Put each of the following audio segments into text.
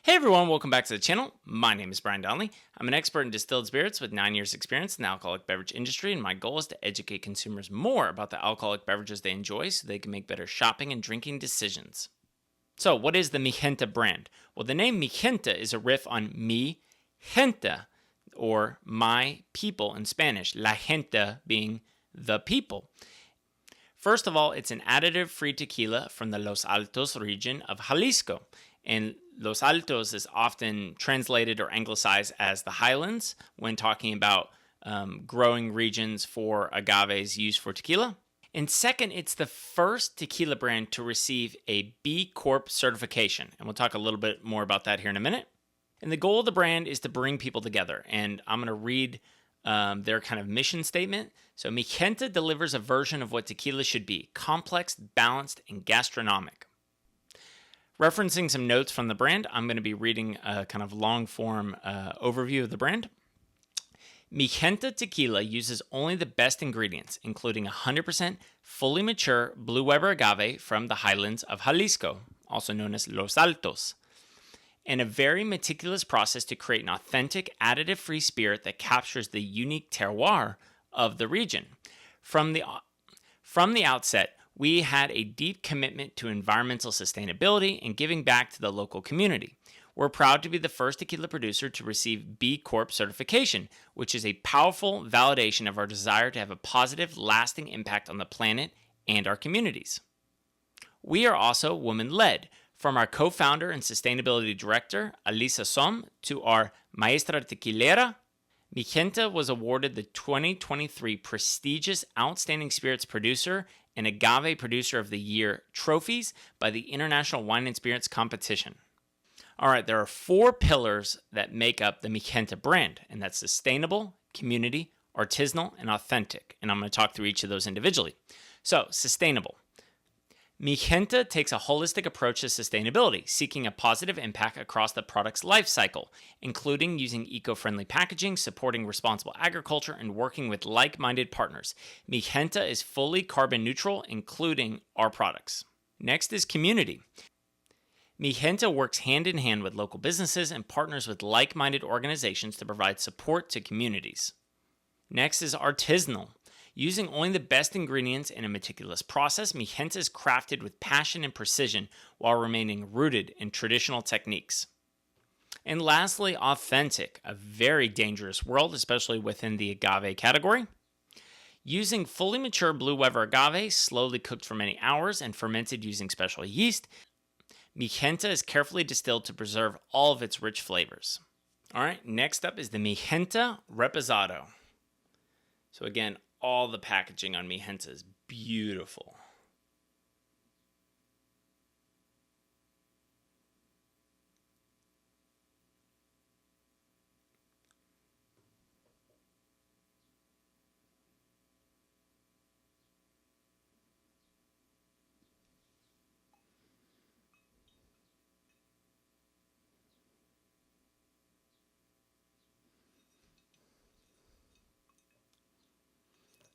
Hey everyone, welcome back to the channel. My name is Brian Donnelly. I'm an expert in distilled spirits with 9 years experience in the alcoholic beverage industry, and my goal is to educate consumers more about the alcoholic beverages they enjoy so they can make better shopping and drinking decisions. So what is the Mijenta brand? Well, the name Mijenta is a riff on mi gente, or my people in Spanish, la gente being the people. First of all, it's an additive-free tequila from the Los Altos region of Jalisco, and Los Altos is often translated or anglicized as the Highlands when talking about growing regions for agaves used for tequila. And second, it's the first tequila brand to receive a B Corp certification. And we'll talk a little bit more about that here in a minute. And the goal of the brand is to bring people together. And I'm going to read their kind of mission statement. So Mijenta delivers a version of what tequila should be: complex, balanced, and gastronomic. Referencing some notes from the brand, I'm going to be reading a kind of long-form overview of the brand. Mijenta Tequila uses only the best ingredients, including 100% fully mature Blue Weber agave from the highlands of Jalisco, also known as Los Altos, and a very meticulous process to create an authentic, additive-free spirit that captures the unique terroir of the region. From the outset, we had a deep commitment to environmental sustainability and giving back to the local community. We're proud to be the first tequila producer to receive B Corp certification, which is a powerful validation of our desire to have a positive, lasting impact on the planet and our communities. We are also woman-led, from our co-founder and sustainability director, Alisa Som, to our maestra tequilera. Mijenta was awarded the 2023 prestigious Outstanding Spirits Producer and Agave Producer of the Year trophies by the International Wine and Spirits Competition. All right, there are 4 pillars that make up the Mijenta brand, and that's sustainable, community, artisanal, and authentic. And I'm going to talk through each of those individually. So, sustainable. Mijenta takes a holistic approach to sustainability, seeking a positive impact across the product's life cycle, including using eco-friendly packaging, supporting responsible agriculture, and working with like-minded partners. Mijenta is fully carbon neutral, including our products. Next is community. Mijenta works hand in hand with local businesses and partners with like-minded organizations to provide support to communities. Next is artisanal. Using only the best ingredients in a meticulous process, Mijenta is crafted with passion and precision while remaining rooted in traditional techniques. And lastly, authentic, a very dangerous world, especially within the agave category. Using fully mature Blue Weber agave, slowly cooked for many hours and fermented using special yeast, Mijenta is carefully distilled to preserve all of its rich flavors. All right, next up is the Mijenta Reposado. So again, all the packaging on Mijenta is beautiful.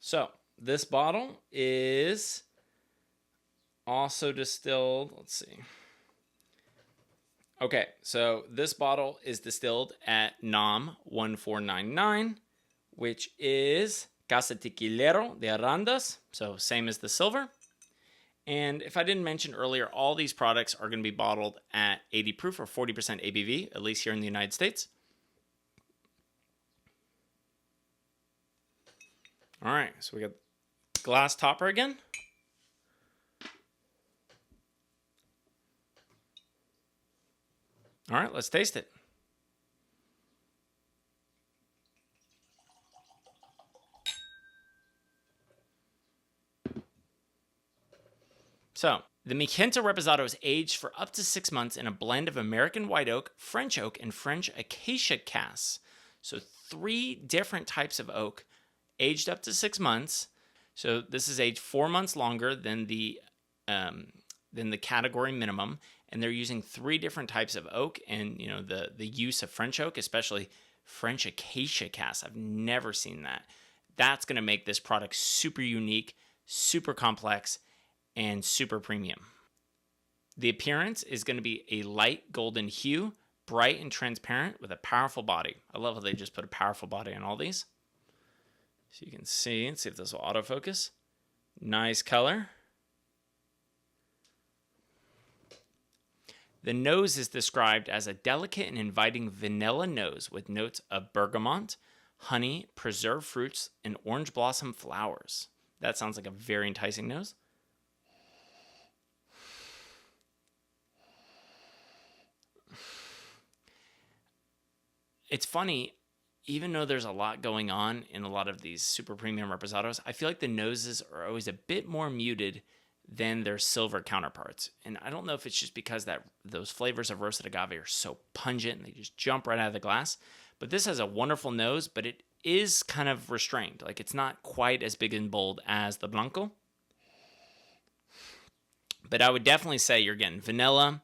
So, this bottle is also distilled, let's see. Okay, so this bottle is distilled at NOM 1499, which is Casa Tequilero de Arandas, so same as the silver. And if I didn't mention earlier, all these products are going to be bottled at 80 proof or 40% ABV, at least here in the United States. All right, so we got glass topper again. All right, let's taste it. So, the Mijenta Reposado is aged for up to 6 months in a blend of American white oak, and French Acacia casks. So 3 different types of oak, aged up to 6 months. So this is aged 4 months longer than the category minimum, and they're using 3 different types of oak. And you know, the use of French oak, especially French Acacia casks, I've never seen that. That's going to make this product super unique, super complex, and super premium. The appearance is going to be a light golden hue, bright and transparent with a powerful body. I love how they just put a powerful body on all these. So you can see, and see if this will autofocus. Nice color. The nose is described as a delicate and inviting vanilla nose with notes of bergamot, honey, preserved fruits, and orange blossom flowers. That sounds like a very enticing nose. It's funny, even though there's a lot going on in a lot of these super premium reposados, I feel like the noses are always a bit more muted than their silver counterparts. And I don't know if it's just because that those flavors of roasted agave are so pungent and they just jump right out of the glass. But this has a wonderful nose, but it is kind of restrained. Like, it's not quite as big and bold as the Blanco. But I would definitely say you're getting vanilla,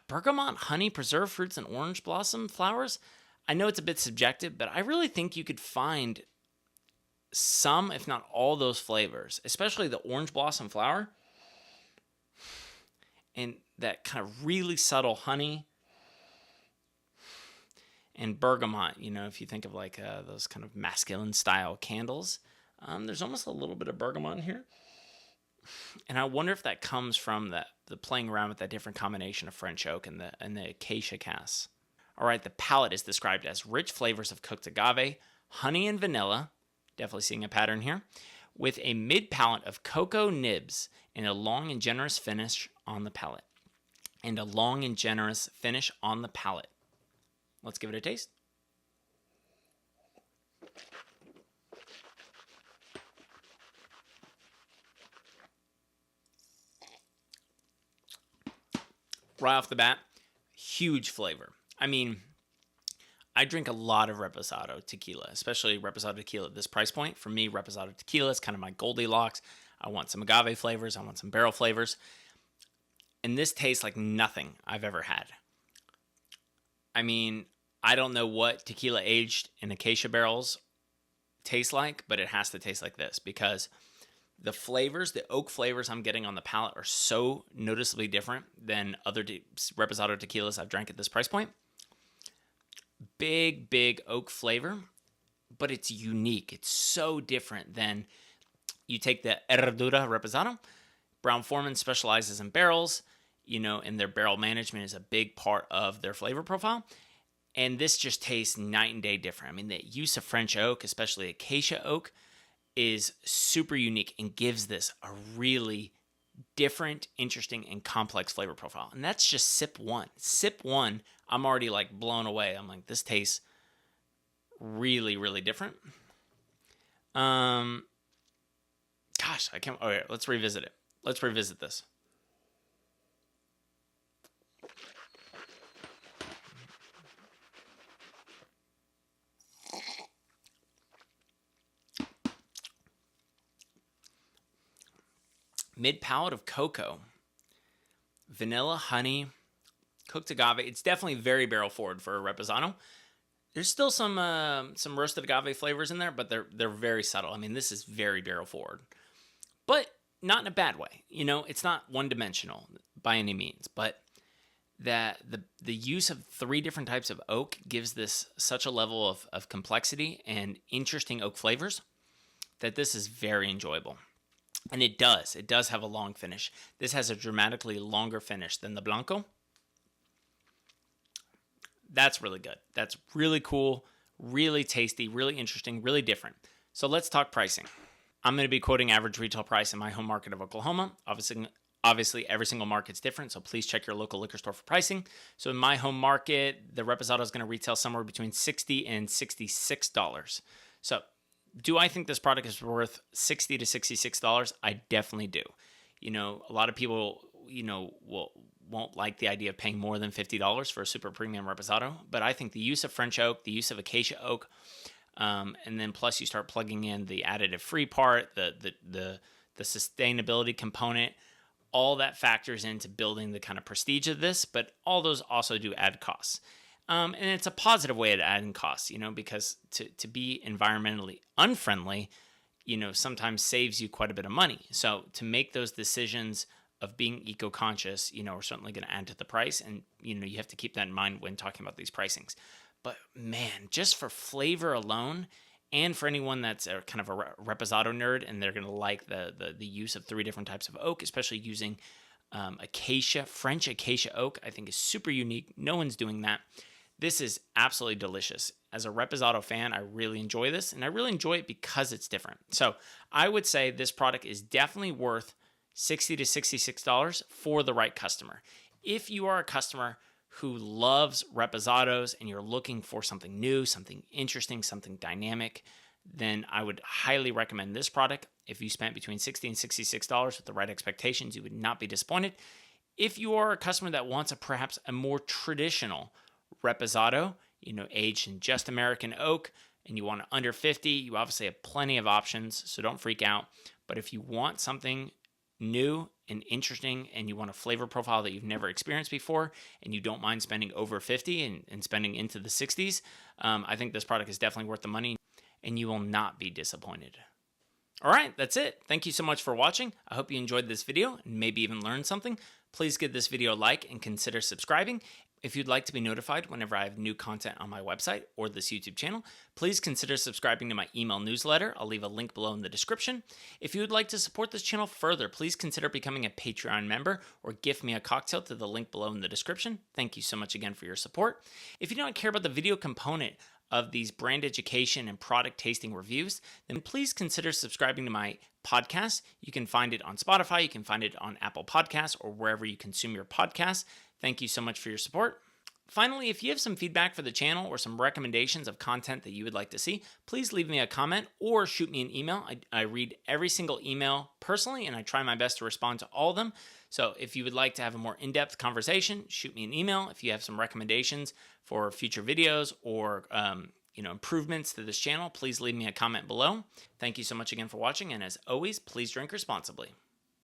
bergamot, honey, preserved fruits, and orange blossom flowers. I know it's a bit subjective, but I really think you could find some, if not all, those flavors, especially the orange blossom flower and that kind of really subtle honey and bergamot. You know, if you think of like those kind of masculine style candles, there's almost a little bit of bergamot in here. And I wonder if that comes from the playing around with that different combination of French oak and the acacia casks. All right, the palate is described as rich flavors of cooked agave, honey, and vanilla. Definitely seeing a pattern here. With a mid-palate of cocoa nibs and a long and generous finish on the palate. Let's give it a taste. Right off the bat, huge flavor. I mean, I drink a lot of Reposado tequila, especially Reposado tequila at this price point. For me, Reposado tequila is kind of my Goldilocks. I want some agave flavors. I want some barrel flavors. And this tastes like nothing I've ever had. I mean, I don't know what tequila aged in acacia barrels tastes like, but it has to taste like this because the flavors, the oak flavors I'm getting on the palate are so noticeably different than other Reposado tequilas I've drank at this price point. Big oak flavor, but it's unique. It's so different than you take the Herradura Reposado. Brown-Forman specializes in barrels, you know, and their barrel management is a big part of their flavor profile. And this just tastes night and day different. I mean, the use of French oak, especially acacia oak, is super unique and gives this a really different, interesting, and complex flavor profile. And that's just sip one. Sip one, I'm already like blown away. I'm like, this tastes really, really different. Gosh, I can't. Okay, let's revisit it. Let's revisit this. Mid-palate of cocoa, vanilla, honey, cooked agave. It's definitely very barrel forward for a Reposado. There's still some roasted agave flavors in there, but they're very subtle. I mean, this is very barrel forward, but not in a bad way. You know, it's not one-dimensional by any means, but that the use of 3 different types of oak gives this such a level of complexity and interesting oak flavors that this is very enjoyable. And it does have a long finish. This has a dramatically longer finish than the Blanco. That's really good. That's really cool, really tasty, really interesting, really different. So let's talk pricing. I'm going to be quoting average retail price in my home market of Oklahoma. Obviously, every single market's different, so please check your local liquor store for pricing. So in my home market, the Reposado is going to retail somewhere between $60 and $66. So do I think this product is worth $60 to $66? I definitely do. You know, a lot of people, you know, won't like the idea of paying more than $50 for a super premium Reposado, but I think the use of French oak, the use of acacia oak, and then plus you start plugging in the additive-free part, the sustainability component, all that factors into building the kind of prestige of this, but all those also do add costs. And it's a positive way of adding costs, you know, because to be environmentally unfriendly, you know, sometimes saves you quite a bit of money. So to make those decisions of being eco-conscious, are certainly going to add to the price. And, you have to keep that in mind when talking about these pricings. But man, just for flavor alone, and for anyone that's a kind of a Reposado nerd and they're going to like the use of 3 different types of oak, especially using Acacia, French Acacia oak, I think is super unique. No one's doing that. This is absolutely delicious. As a Reposado fan, I really enjoy this, and I really enjoy it because it's different. So I would say this product is definitely worth $60 to $66 for the right customer. If you are a customer who loves Reposados and you're looking for something new, something interesting, something dynamic, then I would highly recommend this product. If you spent between $60 and $66 with the right expectations, you would not be disappointed. If you are a customer that wants perhaps a more traditional Reposado, aged in just American oak, and you want it under 50, you obviously have plenty of options, so don't freak out. But if you want something new and interesting and you want a flavor profile that you've never experienced before and you don't mind spending over 50 and spending into the 60s, I think this product is definitely worth the money and you will not be disappointed. All right, that's it. Thank you so much for watching. I hope you enjoyed this video and maybe even learned something. Please give this video a like and consider subscribing. If you'd like to be notified whenever I have new content on my website or this YouTube channel, please consider subscribing to my email newsletter. I'll leave a link below in the description. If you would like to support this channel further, please consider becoming a Patreon member or gift me a cocktail to the link below in the description. Thank you so much again for your support. If you don't care about the video component of these brand education and product tasting reviews, then please consider subscribing to my podcast. You can find it on Spotify, you can find it on Apple Podcasts, or wherever you consume your podcasts. Thank you so much for your support. Finally, if you have some feedback for the channel or some recommendations of content that you would like to see, please leave me a comment or shoot me an email. I read every single email personally, and I try my best to respond to all of them. So if you would like to have a more in-depth conversation, shoot me an email. If you have some recommendations for future videos or improvements to this channel, please leave me a comment below. Thank you so much again for watching, and as always, please drink responsibly.